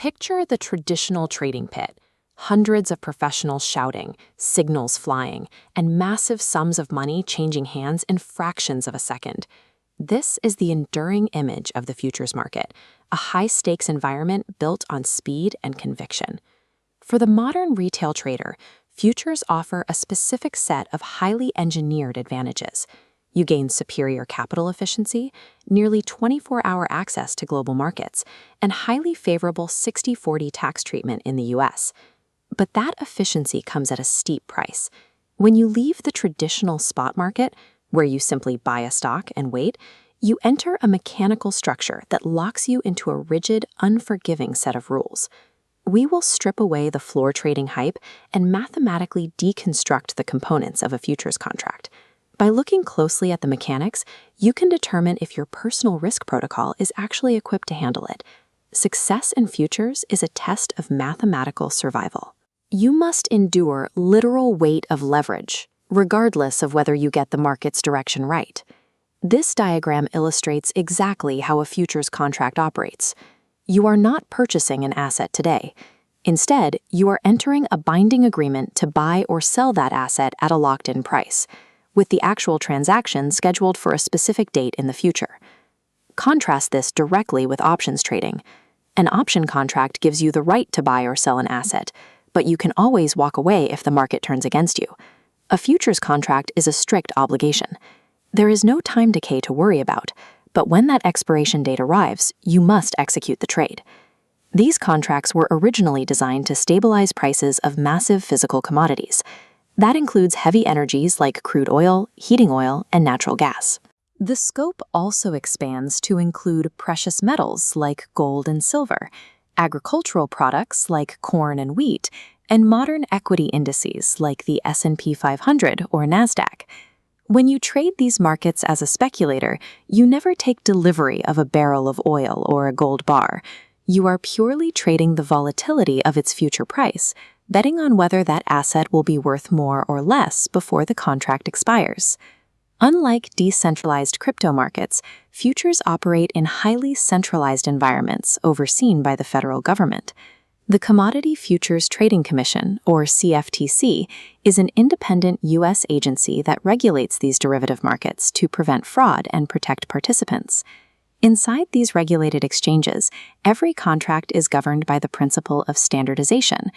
Picture the traditional trading pit. Hundreds of professionals shouting, signals flying, and massive sums of money changing hands in fractions of a second. This is the enduring image of the futures market, a high-stakes environment built on speed and conviction. For the modern retail trader, futures offer a specific set of highly engineered advantages. You gain superior capital efficiency, nearly 24-hour access to global markets, and highly favorable 60/40 tax treatment in the US. But that efficiency comes at a steep price. When you leave the traditional spot market, where you simply buy a stock and wait, you enter a mechanical structure that locks you into a rigid, unforgiving set of rules. We will strip away the floor trading hype and mathematically deconstruct the components of a futures contract. By looking closely at the mechanics, you can determine if your personal risk protocol is actually equipped to handle it. Success in futures is a test of mathematical survival. You must endure literal weight of leverage, regardless of whether you get the market's direction right. This diagram illustrates exactly how a futures contract operates. You are not purchasing an asset today. Instead, you are entering a binding agreement to buy or sell that asset at a locked-in price, with the actual transaction scheduled for a specific date in the future. Contrast this directly with options trading. An option contract gives you the right to buy or sell an asset, but you can always walk away if the market turns against you. A futures contract is a strict obligation. There is no time decay to worry about, but when that expiration date arrives, you must execute the trade. These contracts were originally designed to stabilize prices of massive physical commodities. That includes heavy energies like crude oil, heating oil, and natural gas. The scope also expands to include precious metals like gold and silver, agricultural products like corn and wheat, and modern equity indices like the S&P 500 or NASDAQ. When you trade these markets as a speculator, you never take delivery of a barrel of oil or a gold bar. You are purely trading the volatility of its future price, betting on whether that asset will be worth more or less before the contract expires. Unlike decentralized crypto markets, futures operate in highly centralized environments overseen by the federal government. The Commodity Futures Trading Commission, or CFTC, is an independent U.S. agency that regulates these derivative markets to prevent fraud and protect participants. Inside these regulated exchanges, every contract is governed by the principle of standardization.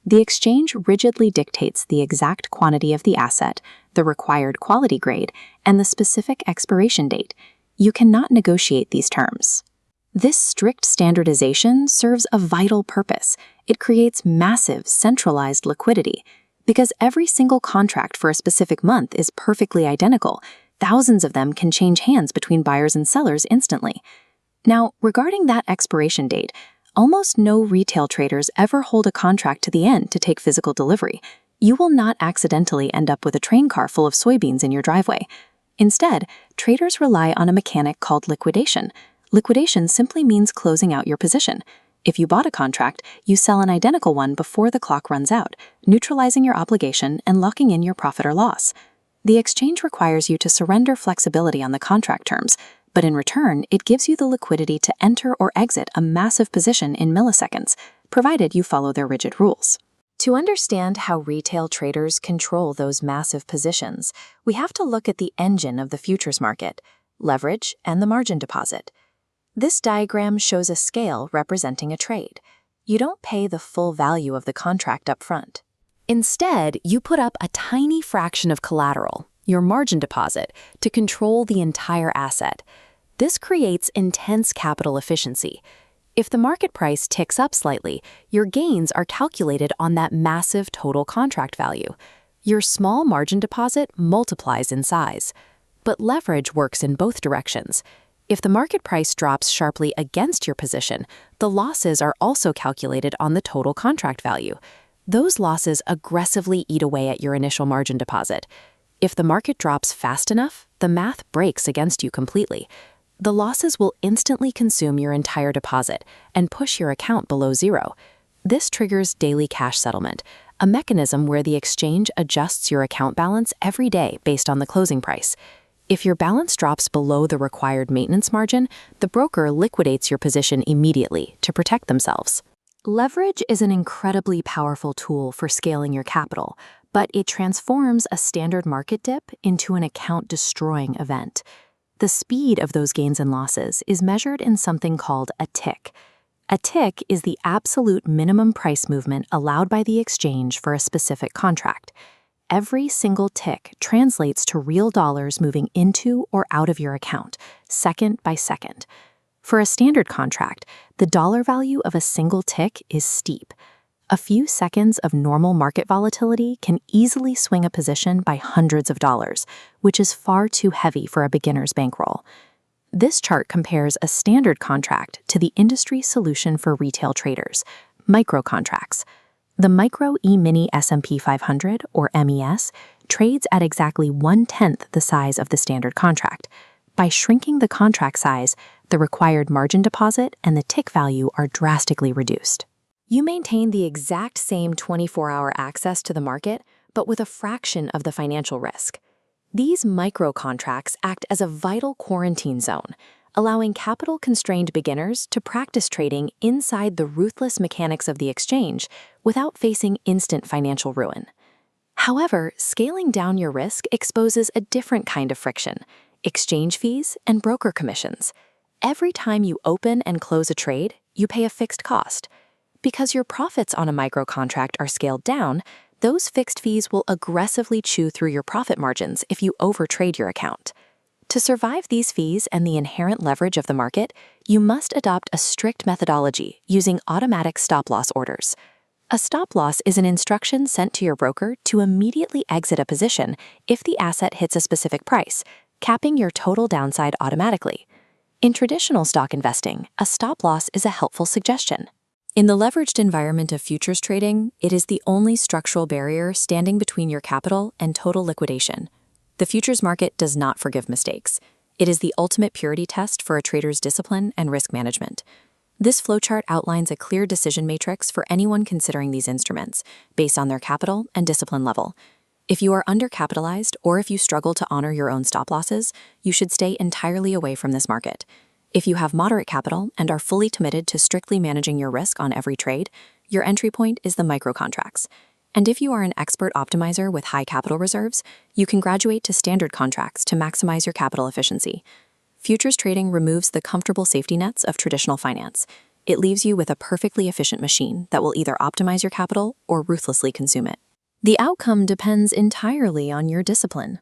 The exchange rigidly dictates the exact quantity of the asset, the required quality grade, and the specific expiration date. You cannot negotiate these terms. This strict standardization serves a vital purpose. It creates massive, centralized liquidity. Because every single contract for a specific month is perfectly identical, thousands of them can change hands between buyers and sellers instantly. Now, regarding that expiration date, almost no retail traders ever hold a contract to the end to take physical delivery. You will not accidentally end up with a train car full of soybeans in your driveway. Instead, traders rely on a mechanic called liquidation. Liquidation simply means closing out your position. If you bought a contract, you sell an identical one before the clock runs out, neutralizing your obligation and locking in your profit or loss. The exchange requires you to surrender flexibility on the contract terms, but in return, it gives you the liquidity to enter or exit a massive position in milliseconds, provided you follow their rigid rules. To understand how retail traders control those massive positions, we have to look at the engine of the futures market, leverage and the margin deposit. This diagram shows a scale representing a trade. You don't pay the full value of the contract up front. Instead, you put up a tiny fraction of collateral, your margin deposit, to control the entire asset. This creates intense capital efficiency. If the market price ticks up slightly, your gains are calculated on that massive total contract value. Your small margin deposit multiplies in size. But leverage works in both directions. If the market price drops sharply against your position, the losses are also calculated on the total contract value. Those losses aggressively eat away at your initial margin deposit. If the market drops fast enough, the math breaks against you completely. The losses will instantly consume your entire deposit and push your account below zero. This triggers daily cash settlement, a mechanism where the exchange adjusts your account balance every day based on the closing price. If your balance drops below the required maintenance margin, the broker liquidates your position immediately to protect themselves. Leverage is an incredibly powerful tool for scaling your capital, but it transforms a standard market dip into an account-destroying event. The speed of those gains and losses is measured in something called a tick. A tick is the absolute minimum price movement allowed by the exchange for a specific contract. Every single tick translates to real dollars moving into or out of your account, second by second. For a standard contract, the dollar value of a single tick is steep. A few seconds of normal market volatility can easily swing a position by hundreds of dollars, which is far too heavy for a beginner's bankroll. This chart compares a standard contract to the industry solution for retail traders, micro contracts. The Micro E-mini S&P 500, or MES, trades at exactly 1/10 the size of the standard contract. By shrinking the contract size, the required margin deposit and the tick value are drastically reduced. You maintain the exact same 24-hour access to the market, but with a fraction of the financial risk. These micro contracts act as a vital quarantine zone, allowing capital-constrained beginners to practice trading inside the ruthless mechanics of the exchange without facing instant financial ruin. However, scaling down your risk exposes a different kind of friction: exchange fees and broker commissions. Every time you open and close a trade, you pay a fixed cost. Because your profits on a micro contract are scaled down, those fixed fees will aggressively chew through your profit margins if you overtrade your account. To survive these fees and the inherent leverage of the market, you must adopt a strict methodology using automatic stop-loss orders. A stop-loss is an instruction sent to your broker to immediately exit a position if the asset hits a specific price, capping your total downside automatically. In traditional stock investing, a stop-loss is a helpful suggestion. In the leveraged environment of futures trading, it is the only structural barrier standing between your capital and total liquidation. The futures market does not forgive mistakes. It is the ultimate purity test for a trader's discipline and risk management. This flowchart outlines a clear decision matrix for anyone considering these instruments, based on their capital and discipline level. If you are undercapitalized or if you struggle to honor your own stop losses, you should stay entirely away from this market. If you have moderate capital and are fully committed to strictly managing your risk on every trade, your entry point is the micro contracts. And if you are an expert optimizer with high capital reserves, you can graduate to standard contracts to maximize your capital efficiency. Futures trading removes the comfortable safety nets of traditional finance. It leaves you with a perfectly efficient machine that will either optimize your capital or ruthlessly consume it. The outcome depends entirely on your discipline.